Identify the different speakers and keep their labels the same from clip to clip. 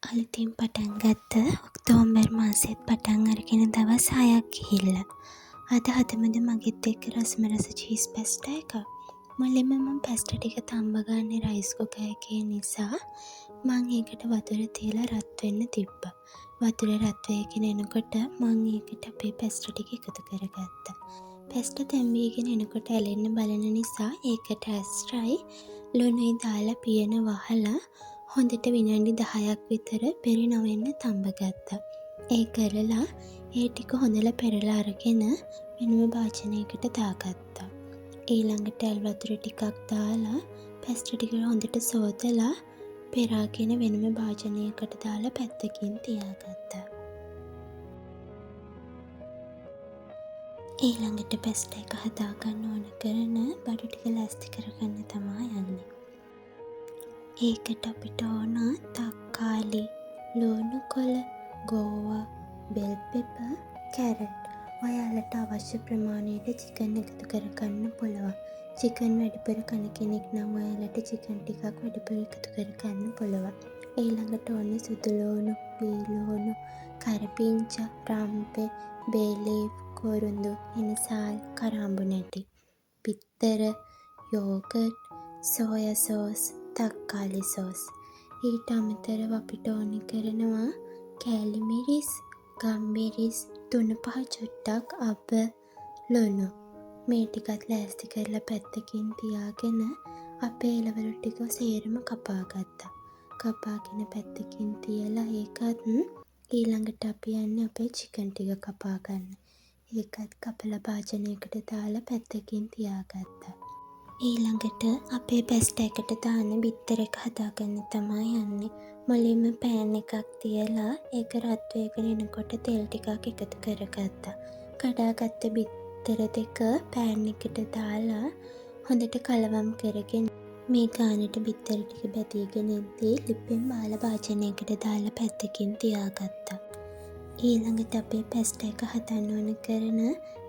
Speaker 1: අලුතින් පටන් ගත්ත ඔක්තෝබර් මාසෙත් පටන් අරගෙන දවස් 6ක් ගිහිල්ලා. අද හදමද මගෙත් එක්ක රසමරස චීස් පැස්ටා එකක්. මුලින්ම මම පැස්ටා ටික තම්බ ගන්නේ රයිස් කුකර් එකේ නිසා මං ඒකට වතුර තියලා රත් වෙන්න තිබ්බා. වතුර රත් වෙගෙන එනකොට මං ඒකට අපේ පැස්ටා ටික එකතු කරගත්තා. පැස්ටා තැම්බීගෙන එනකොට ඇලෙන්න බලන නිසා ඒකට ඇස්ට්‍රයි ලුණුයි දාලා පියන වහලා හොඳට විනාඩි 10ක් විතර පෙරි නොවෙන්න තම්බගත්තා. ඒ කරලා ඒ ටික හොඳට පෙරලා අරගෙන වෙනම භාජනයකට දාගත්තා. ඊළඟට ඇල් වතුර ටිකක් දාලා පැස්ටා ටික හොඳට සෝදලා පෙරාගෙන වෙනම භාජනයකට දාලා පැත්තකින් තියාගත්තා. ඊළඟට පැස්ටා එක හදාගන්න ඕන කරන බඩු ටික ලෑස්ති කරගන්න තමයි යන්නේ. ඒකට අපිට ඕන තක්කාලි, ලුණු කොළ, ගෝවා, බෙල් පෙපර්, කැරට්. ඔයාලට අවශ්‍ය ප්‍රමාණයට චිකන් එකතු කරගන්න පුළුවන්. චිකන් වැඩිපුර කන කෙනෙක් නම් ඔයාලට චිකන් ටිකක් වැඩිපුර එකතු කරගන්න පුළුවන්. ඊළඟට ඕනේ සුදු ලුණු, වී ලුණු, කරපිංචා, රම්පෙ, බේ ලීෆ්, කොරුඳු, එනසාල්, කරාඹු නැටි, බිත්තර, යෝගට්, සෝයා සෝස්, තක්කාලි සෝස්. ඊට අමතරව අපිට ඕනි කරනවා කෑලි මිරිස්, ගම්මිරිස්, තුන පහ චුට්ටක් අප ලුණු. මේ ටිකත් ලෑස්ති කරලා පැත්තකින් තියාගෙන අපේ එළවලු ටික සේරම කපා ගත්තා. කපාගෙන පැත්තකින් තියලා ඒකත් ඊළඟට අපි යන්නේ අපේ චිකන් ටික කපා ගන්න. ඒකත් කපලා භාජනයකට දාලා පැත්තකින් තියාගත්තා. ඊළඟට අපේ පැස්ටා එකට දාන්න බිත්තර එක හදාගන්න තමයි යන්නේ. මුලින්ම පෑන් එකක් තියලා ඒක රත් වෙගෙන එනකොට තෙල් ටිකක් එකතු කරගත්තා. කඩාගත්ත බිත්තර දෙක පෑන් එකට දාලා හොඳට කලවම් කරගෙන මේ ගානට බිත්තර ටික බැදීගෙන ඉද්දී ලිපෙන් බාලා භාජනයකට දාලා පැත්තකින් තියාගත්තා. ඊළඟට අපේ පැස්ටා එක හදන්න ඕන කරන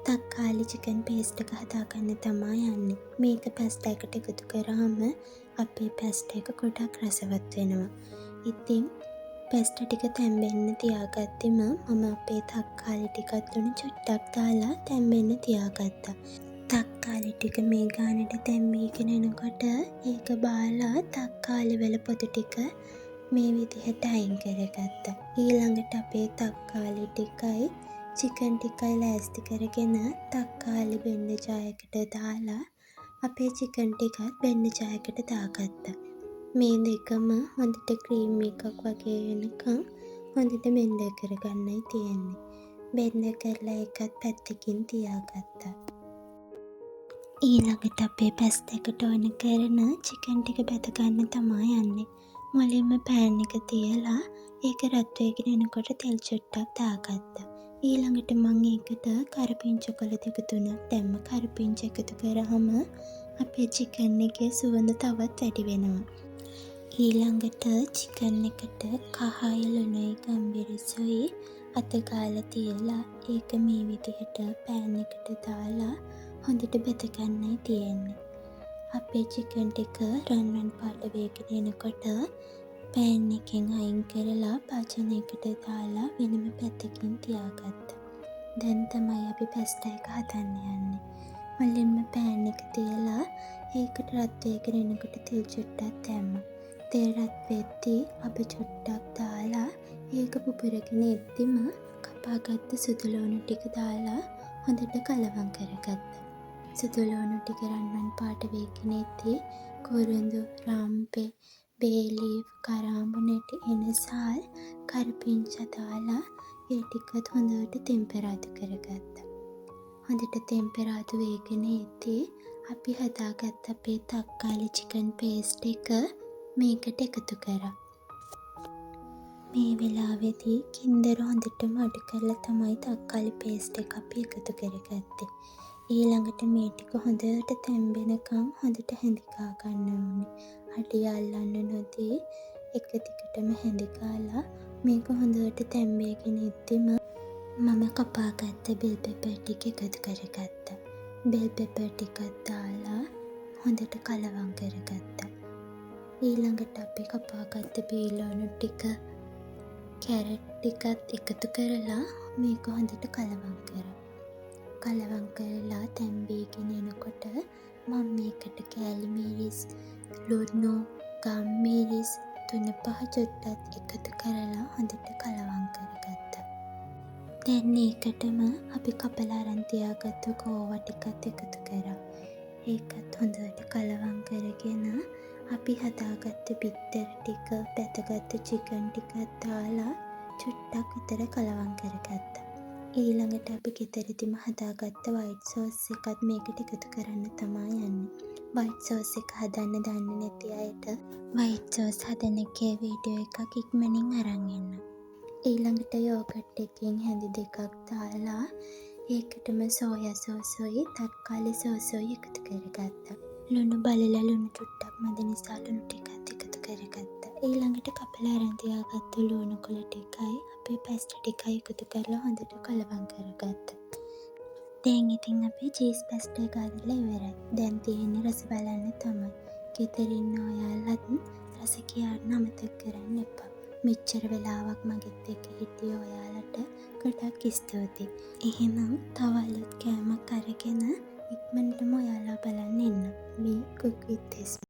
Speaker 1: තක්කාලි චිකන් පේස්ට් එක හදාගන්න තමයි යන්නේ. මේක පැස්ටා එකට එකතු කරාම අපේ පැස්ටා එක ගොඩක් රසවත් වෙනවා. ඉතින් පැස්ටා ටික තැම්බෙන්න තියාගත්තෙම මම අපේ තක්කාලි ටිකත් ලුණු චුට්ටක් දාලා තැම්බෙන්න තියාගත්තා. තක්කාලි ටික මේ ගානට තැම්බීගෙන එනකොට ඒක බාලා තක්කාලි වල පොතු ටික මේ විදිහට අයින් කරගත්තා. ඊළඟට අපේ තක්කාලි ටිකයි චිකන් ටිකයි ලෑස්ති කරගෙන තක්කාලි බෙන්ඩ ජායකට දාලා අපේ චිකන් ටිකත් බෙන්ඩ ජායකට දාගත්තා. මේ දෙකම හොඳට ක්‍රීම් එකක් වගේ වෙනකම් හොඳට බෙන්ඩ කරගන්නයි තියෙන්නේ. බෙන්ඩ කරලා එකත් පැත්තකින් තියාගත්තා. ඊළඟට අපේ පැස්ටා එකට ඕන කරන චිකන් ටික බැදගන්න තමයි යන්නේ. මුලින්ම පෑන් එක තියලා ඒක රත් වෙගෙන එනකොට තෙල් චුට්ටක් දාගත්තා. ඊළඟට මම ඒකට කරපිංචා කොළ දෙක තුනක් දැම්ම. කරපිංචා එකතු කරාම අපේ චිකන් එකේ සුවඳ තවත් වැඩි වෙනවා. ඊළඟට චිකන් එකට කහයි ලුණුයි ගම්මිරිසුයි අත ගාලා තියලා ඒක මේ විදිහට පෑන් එකට දාලා හොඳට බෙද ගන්නයි තියෙන්නේ. අපේ චිකන් ටික රන්වන් පාට වේගෙන එනකොට පෑන් එකෙන් අයින් කරලා භාජනයකට දාලා වෙනම පැත්තකින් තියාගත්තා. දැන් තමයි අපි පැස්ටා එක හදන්න යන්නේ. මුලින්ම පෑන් එක තියලා ඒකට රත් වෙගෙන එනකොට තෙල් චුට්ටක් දැම්මා. තෙල් රත් වෙද්දී අපි චුට්ටක් දාලා ඒක පුපුරගෙන එද්දිම කපාගත්ත සුදු ලුණු ටික දාලා හොඳට කලවම් කරගත්තා. සුදු ලුණු ටික රන්වන් පාට වේගෙන එද්දී කොරුඳු, රම්පෙ, බේ ලීෆ්, කරාඹු නැටි, එනසාල්, කරපිංචා දාලා ඒ ටිකත් හොඳට තෙම්පරාදු කරගත්තා. හොඳට තෙම්පරාදු වේගෙන එද්දී අපි හදාගත්ත අපේ තක්කාලි චිකන් පේස්ට් එක මේකට එකතු කරා. මේ වෙලාවේදී කින්දර හොඳටම අඩු කරලා තමයි තක්කාලි පේස්ට් එක අපි එකතු කරගත්තේ. ඊළඟට මේ ටික හොඳට තැම්බෙනකම් හොඳට හැඳිකා ගන්න ඕනේ. අඩිය අල්ලන්න නොදී එක දිගටම හැඳිකාලා මේක හොඳට තැම්බේගෙන ඉද්දිම මම කපාගත්ත බෙල් පෙපර් ටික එකතු කරගත්තා. බෙල් පෙපර් ටිකක් දාලා හොඳට කලවම් කරගත්තා. ඊළඟට අපි කපාගත්ත බීලුණු ටික කැරට් ටිකත් එකතු කරලා මේක හොඳට කලවම් කරා. කලවම් කරලා තැම්බීගෙන එනකොට මම මේකට කෑලි මිරිස්, ලුණු, ගම්මිරිස් 3-5 චුට්ටක් එකතු කරලා හොඳට කලවම් කරගත්තා. දැන් ඒකටම අපි කපලා අරන් තියාගත්තු ගෝවා ටිකත් එකතු කරා. ඒකත් හොඳට කලවම් කරගෙන අපි හදාගත්තු බිත්තර ටික, බැදගත්තු චිකන් ටිකත් දාලා චුට්ටක් විතර කලවම් කරගත්තා. ඊළඟට අපි ගෙදරදිම හදාගත්ත වයිට් සෝස් එකත් මේකට එකතු කරන්න තමා යන්නේ. වයිට් සෝස් එක හදන්න දන්නේ නැති අයට වයිට් සෝස් හදන එකේ වීඩියෝ එකක් ඉක්මනින් අරන් එන්න. ඊළඟට යෝගට් එකෙන් හැඳි 2ක් දාලා ඒකටම සෝයා සෝසුයි තක්කාලි සෝසුයි එකතු කරගත්තා. ලුණු බලලා ලුණු චුට්ටක් මදි නිසා ලුණු ටිකත් එකතු කරගත්තා. ඊළඟට කපලා අරන් තියාගත්තු ලුණු කොළ ටිකයි අපේ පැස්ටා ටිකයි එකතු කරලා හොඳට කලවම් කරගත්තා. දැන් ඉතින් අපේ චීස් පැස්ටා එක හදලා ඉවරයි. දැන් තියෙන්නේ රස බලන්න තමයි. ගෙදර ඉන්න ඔයාලත් රස කියන්න අමතක කරන්න එපා. මෙච්චර වෙලාවක් මගෙත් එක්ක හිටිය ඔයාලට ගොඩක් ස්තුතියි. එහෙනම් තව අලුත් කෑමක් අරගෙන ඉක්මනටම ඔයාලා බලන්න එන්න. මේ cook with this